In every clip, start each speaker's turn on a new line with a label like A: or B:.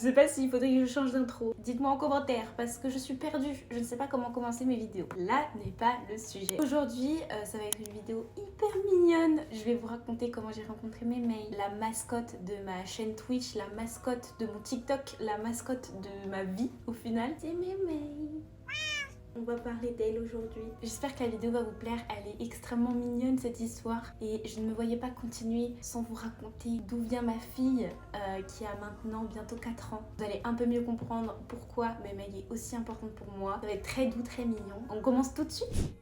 A: sais pas s'il faudrait que je change d'intro. Dites-moi en commentaire parce que je suis perdue. Je ne sais pas comment commencer mes vidéos. Là n'est pas le sujet. Aujourd'hui, ça va être une vidéo hyper mignonne. Je vais vous raconter comment j'ai rencontré Mémé, la mascotte de ma chaîne Twitch, la mascotte de mon TikTok, la mascotte de ma vie au final. C'est Mémé. On va parler d'elle aujourd'hui. J'espère que la vidéo va vous plaire, elle est extrêmement mignonne cette histoire et je ne me voyais pas continuer sans vous raconter d'où vient ma fille qui a maintenant bientôt 4 ans. Vous allez un peu mieux comprendre pourquoi Mémé est aussi importante pour moi. Ça va être très doux, très mignon. On commence tout de suite.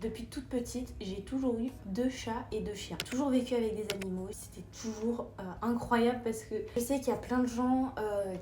A: Depuis toute petite, j'ai toujours eu 2 chats et 2 chiens. Toujours vécu avec des animaux. C'était toujours incroyable parce que je sais qu'il y a plein de gens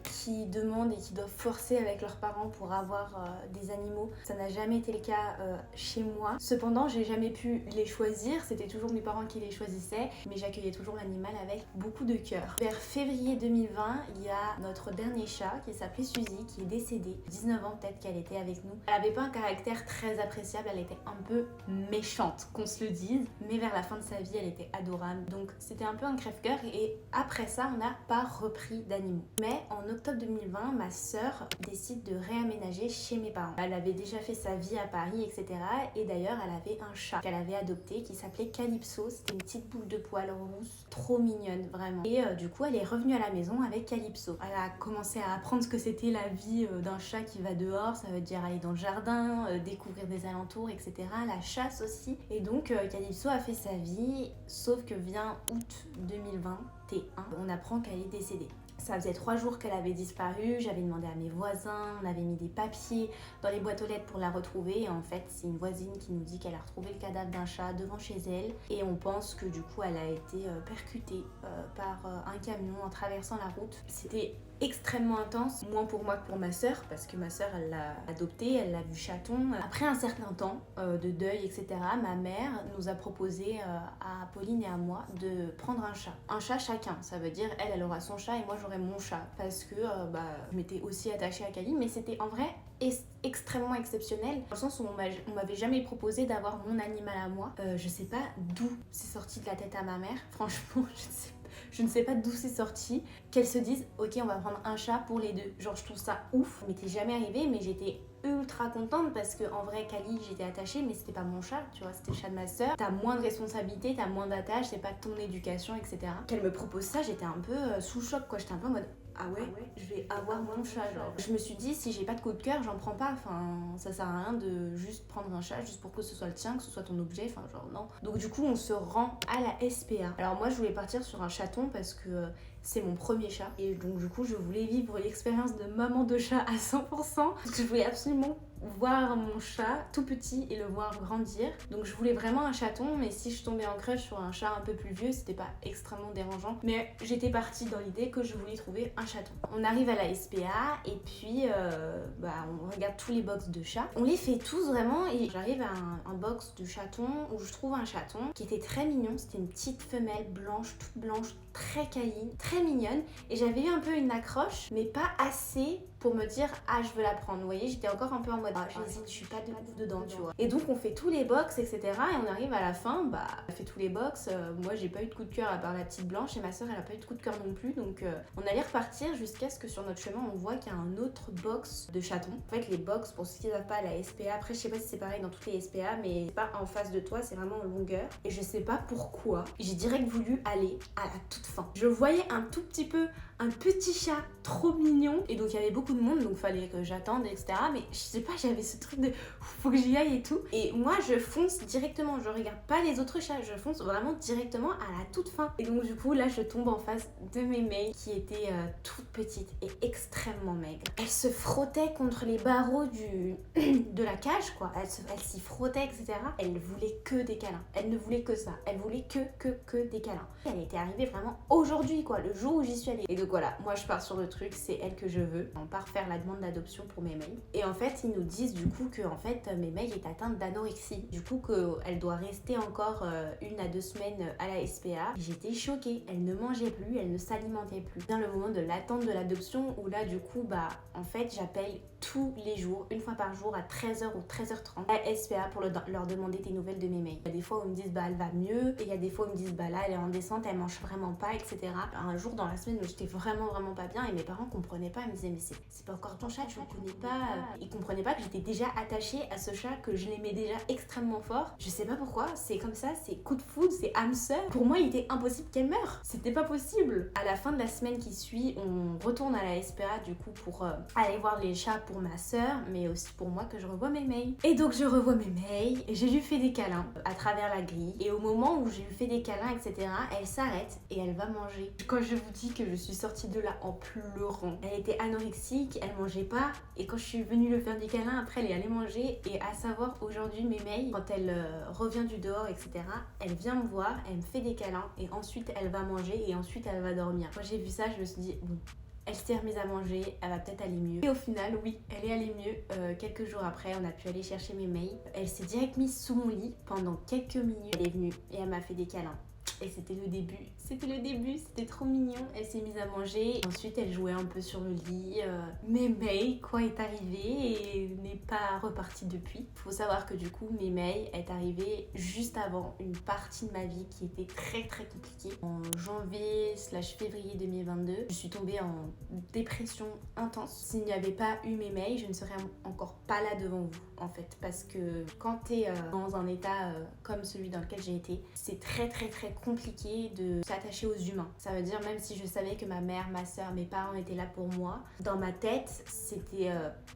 A: qui demandent et qui doivent forcer avec leurs parents pour avoir des animaux. Ça n'a jamais été le cas chez moi. Cependant, j'ai jamais pu les choisir. C'était toujours mes parents qui les choisissaient. Mais j'accueillais toujours l'animal avec beaucoup de cœur. Vers février 2020, il y a notre dernier chat qui s'appelait Suzy qui est décédée. 19 ans peut-être qu'elle était avec nous. Elle n'avait pas un caractère très appréciable. Elle était un peu méchante, qu'on se le dise, mais vers la fin de sa vie elle était adorable, donc c'était un peu un crève-cœur et après ça on n'a pas repris d'animaux. Mais en octobre 2020 ma sœur décide de réaménager chez mes parents. Elle avait déjà fait sa vie à Paris, etc. Et d'ailleurs elle avait un chat qu'elle avait adopté qui s'appelait Calypso. C'était une petite boule de poils rousse, trop mignonne vraiment. Et du coup elle est revenue à la maison avec Calypso. Elle a commencé à apprendre ce que c'était la vie d'un chat qui va dehors, ça veut dire aller dans le jardin, découvrir des alentours, etc. La chasse aussi. Et donc Calypso a fait sa vie, sauf que vient août 2021, on apprend qu'elle est décédée. Ça faisait 3 jours qu'elle avait disparu, j'avais demandé à mes voisins, on avait mis des papiers dans les boîtes aux lettres pour la retrouver et en fait c'est une voisine qui nous dit qu'elle a retrouvé le cadavre d'un chat devant chez elle et on pense que du coup elle a été percutée par un camion en traversant la route. C'était extrêmement intense, moins pour moi que pour ma sœur parce que ma sœur elle l'a adoptée, elle l'a vu chaton. Après un certain temps de deuil, etc., ma mère nous a proposé à Pauline et à moi de prendre un chat. Un chat chacun, ça veut dire elle aura son chat et moi j'aurai mon chat parce que je m'étais aussi attachée à Cali, mais c'était en vrai extrêmement exceptionnel dans le sens où on m'avait jamais proposé d'avoir mon animal à moi. Je sais pas d'où c'est sorti de la tête à ma mère, franchement je ne sais pas d'où c'est sorti, qu'elle se dise ok on va prendre un chat pour les deux. Genre je trouve ça ouf, ça m'était jamais arrivé mais j'étais ultra contente parce que en vrai Cali j'étais attachée mais c'était pas mon chat, tu vois, c'était le chat de ma soeur. T'as moins de responsabilités, t'as moins d'attache, c'est pas ton éducation, etc. Qu'elle me propose ça, j'étais un peu sous choc quoi, j'étais un peu en mode ah ouais, je vais avoir mon chat genre. Je me suis dit si j'ai pas de coup de cœur j'en prends pas, enfin ça sert à rien de juste prendre un chat juste pour que ce soit le tien, que ce soit ton objet, enfin genre non. Donc du coup on se rend à la SPA. Alors moi je voulais partir sur un chaton parce que c'est mon premier chat et donc du coup je voulais vivre l'expérience de maman de chat à 100% parce que je voulais absolument voir mon chat tout petit et le voir grandir. Donc je voulais vraiment un chaton, mais si je tombais en crush sur un chat un peu plus vieux, c'était pas extrêmement dérangeant. Mais j'étais partie dans l'idée que je voulais trouver un chaton. On arrive à la SPA et puis on regarde tous les box de chats. On les fait tous vraiment et j'arrive à un box de chaton où je trouve un chaton qui était très mignon. C'était une petite femelle blanche, toute blanche, très câline, très mignonne. Et j'avais eu un peu une accroche, mais pas assez pour me dire ah je veux la prendre. Vous voyez, j'étais encore un peu en mode j'hésite, je suis pas dedans, tu vois. Et donc on fait tous les box, etc. Et on arrive à la fin, on fait tous les box. Moi j'ai pas eu de coup de cœur à part la petite blanche et ma soeur elle a pas eu de coup de cœur non plus. Donc on allait repartir jusqu'à ce que sur notre chemin on voit qu'il y a un autre box de chatons. En fait les box, pour ceux qui savent pas, la SPA, après je sais pas si c'est pareil dans toutes les SPA, mais c'est pas en face de toi, c'est vraiment en longueur. Et je sais pas pourquoi, j'ai direct voulu aller à la toute fin. Je voyais un tout petit peu un petit chat trop mignon et donc il y avait beaucoup de monde donc fallait que j'attende, etc. Mais je sais pas, j'avais ce truc de faut que j'y aille et tout, et moi je fonce directement, je regarde pas les autres chats, je fonce vraiment directement à la toute fin. Et donc du coup là je tombe en face de Mémé qui était toute petite et extrêmement maigre. Elle se frottait contre les barreaux de la cage quoi, elle s'y frottait, etc. Elle voulait que des câlins, elle ne voulait que ça, elle voulait que des câlins. Elle était arrivée vraiment aujourd'hui quoi, le jour où j'y suis allée. Et donc voilà, moi je pars sur le truc, c'est elle que je veux. On part part faire la demande d'adoption pour Mémé. Et en fait, ils nous disent du coup que en fait, Mémé est atteinte d'anorexie. Du coup, qu'elle doit rester encore 1 à 2 semaines à la SPA. J'étais choquée. Elle ne mangeait plus, elle ne s'alimentait plus. Dans le moment de l'attente de l'adoption, où là, du coup, en fait, j'appelle tous les jours, 1 fois par jour à 13h ou 13h30 à SPA pour leur demander des nouvelles de Mémé. Il y a des fois où ils me disent elle va mieux, et il y a des fois où ils me disent là elle est en descente, elle mange vraiment pas, etc. Un jour dans la semaine où j'étais vraiment pas bien et mes parents comprenaient pas, ils me disaient mais c'est pas encore ton chat, tu le connais pas. Ils comprenaient pas que j'étais déjà attachée à ce chat, que je l'aimais déjà extrêmement fort. Je sais pas pourquoi, c'est comme ça, c'est coup de foudre, c'est âme sœur. Pour moi il était impossible qu'elle meure, c'était pas possible. À la fin de la semaine qui suit, on retourne à la SPA du coup pour aller voir les chats pour ma sœur, mais aussi pour moi que je revois Mémé. Et donc je revois Mémé, et j'ai lui fait des câlins à travers la grille, et au moment où j'ai lui fait des câlins, etc., elle s'arrête et elle va manger. Quand je vous dis que je suis sortie de là en pleurant, elle était anorexique, elle mangeait pas, et quand je suis venue lui faire des câlins, après elle est allée manger. Et à savoir aujourd'hui Mémé, quand elle revient du dehors, etc., elle vient me voir, elle me fait des câlins, et ensuite elle va manger, et ensuite elle va dormir. Quand j'ai vu ça, je me suis dit bon, elle s'est remise à manger, elle va peut-être aller mieux. Et au final, oui, elle est allée mieux. Quelques jours après, on a pu aller chercher Mémé. Elle s'est direct mise sous mon lit pendant quelques minutes. Elle est venue et elle m'a fait des câlins. Et c'était le début, c'était trop mignon. Elle s'est mise à manger, ensuite elle jouait un peu sur le lit. Mémé, quoi, est arrivée et n'est pas repartie depuis. Faut savoir que du coup, Mémé est arrivée juste avant une partie de ma vie qui était très compliquée. En janvier/février 2022, je suis tombée en dépression intense. S'il n'y avait pas eu Mémé, je ne serais encore pas là devant vous, en fait. Parce que quand t'es dans un état comme celui dans lequel j'ai été, c'est très compliqué de s'attacher aux humains. Ça veut dire, même si je savais que ma mère, ma soeur, mes parents étaient là pour moi, dans ma tête, c'était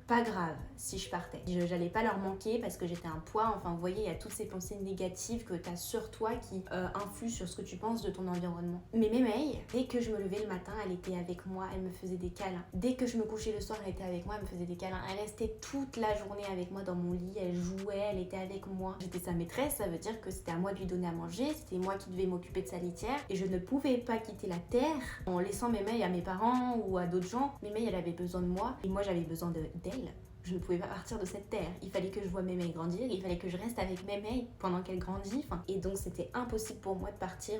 A: pas grave si je partais. J'allais pas leur manquer parce que j'étais un poids. Enfin, vous voyez, il y a toutes ces pensées négatives que t'as sur toi qui influent sur ce que tu penses de ton environnement. Mais Mémé, dès que je me levais le matin, elle était avec moi, elle me faisait des câlins. Dès que je me couchais le soir, elle était avec moi, elle me faisait des câlins. Elle restait toute la journée avec moi dans mon lit, elle jouait, elle était avec moi. J'étais sa maîtresse, ça veut dire que c'était à moi de lui donner à manger, c'était moi qui devais m'occuper de sa litière, et je ne pouvais pas quitter la terre en laissant Mémé à mes parents ou à d'autres gens. Mémé, elle avait besoin de moi et moi j'avais besoin d'elle. Je ne pouvais pas partir de cette terre. Il fallait que je voie Mémé grandir, il fallait que je reste avec Mémé pendant qu'elle grandit. Et donc c'était impossible pour moi de partir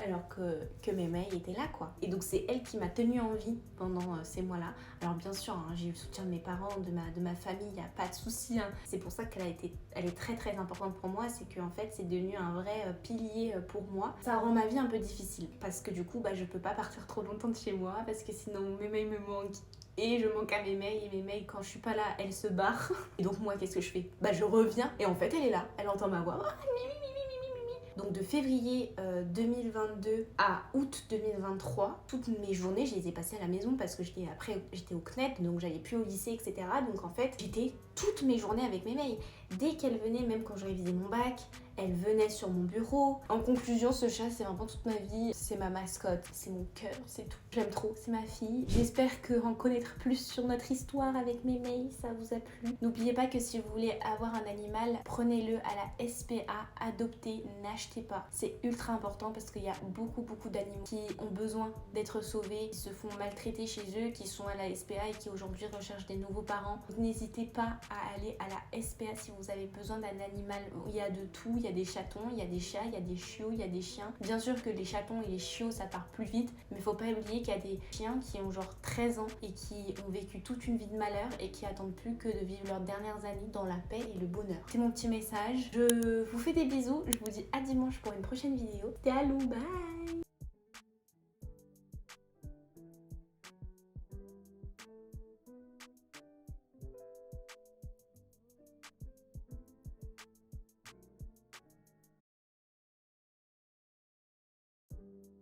A: alors que Mémé était là, quoi. Et donc c'est elle qui m'a tenue en vie pendant ces mois-là. Alors bien sûr, hein, j'ai eu le soutien de mes parents, de ma famille, il n'y a pas de souci. Hein. C'est pour ça qu'elle est très importante pour moi, c'est qu'en fait c'est devenu un vrai pilier pour moi. Ça rend ma vie un peu difficile parce que du coup je peux pas partir trop longtemps de chez moi parce que sinon Mémé me manque. Et je manque à Mémé, et Mémé, quand je suis pas là, elle se barre. Et donc moi, qu'est-ce que je fais ? Je reviens, et en fait, elle est là. Elle entend ma voix. Donc de février 2022 à août 2023, toutes mes journées, je les ai passées à la maison parce que j'étais au CNED, donc j'allais plus au lycée, etc. Donc en fait, j'étais toutes mes journées avec Mémé. Dès qu'elle venait, même quand je révisais mon bac, elle venait sur mon bureau. En conclusion, ce chat, c'est vraiment toute ma vie. C'est ma mascotte, c'est mon cœur, c'est tout. J'aime trop, c'est ma fille. J'espère qu'en connaître plus sur notre histoire avec Mémé, ça vous a plu. N'oubliez pas que si vous voulez avoir un animal, prenez-le à la SPA, adoptez, n'achetez pas. C'est ultra important parce qu'il y a beaucoup d'animaux qui ont besoin d'être sauvés, qui se font maltraiter chez eux, qui sont à la SPA et qui aujourd'hui recherchent des nouveaux parents. Donc n'hésitez pas à aller à la SPA si vous avez besoin d'un animal. Il y a de tout. Il y a des chatons, il y a des chats, il y a des chiots, il y a des chiens. Bien sûr que les chatons et les chiots, ça part plus vite, mais faut pas oublier qu'il y a des chiens qui ont genre 13 ans et qui ont vécu toute une vie de malheur et qui attendent plus que de vivre leurs dernières années dans la paix et le bonheur. C'est mon petit message. Je vous fais des bisous. Je vous dis à dimanche pour une prochaine vidéo. Ciao, bye!